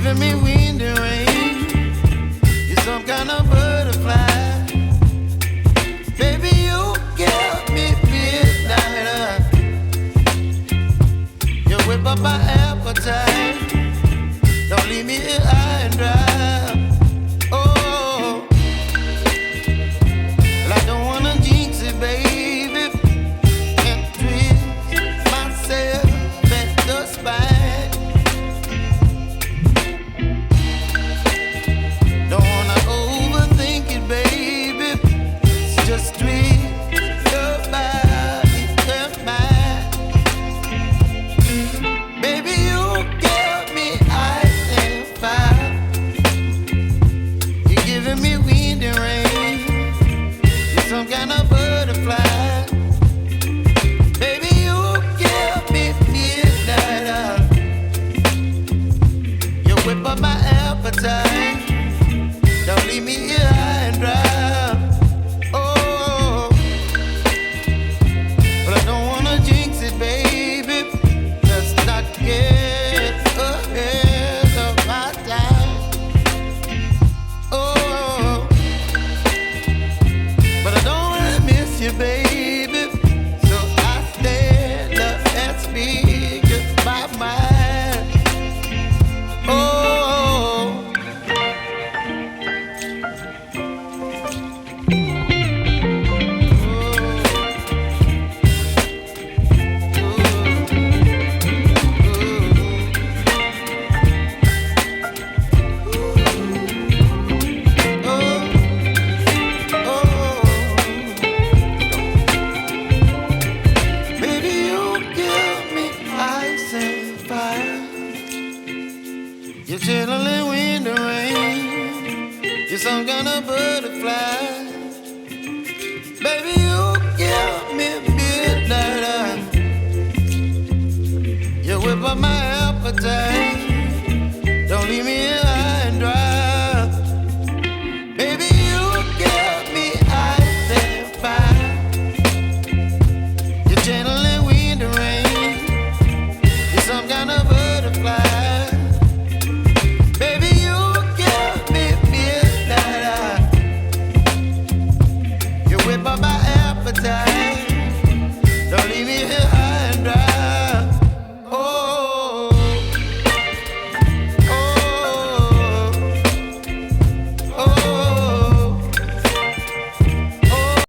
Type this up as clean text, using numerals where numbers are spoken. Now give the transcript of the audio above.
giving me wind and rain. You're some kind of butterfly. Baby, you give me midnight. You whip up my appetite. Don't leave me here high and dry. Oh, well, I don't wanna jinx it, baby. Can't twist myself at the spine. Don't wanna overthink it, baby. It's just twist your body and mine. Baby, you give me ice and fire. You're giving me wind and rain. You're some kind of butterfly. Baby, you give me midnight. You whip up my appetite. Don't leave me here high and dry. Oh, but I don't wanna jinx it, baby. Let's not get ahead of my time. Oh, but I don't wanna miss you, baby. So I stand up and speak my mind. Oh. Baby, you give me ice and fire. You're chilling wind and rain. You're some kind of butterfly. Baby, you give me midnight. You whip up my appetite.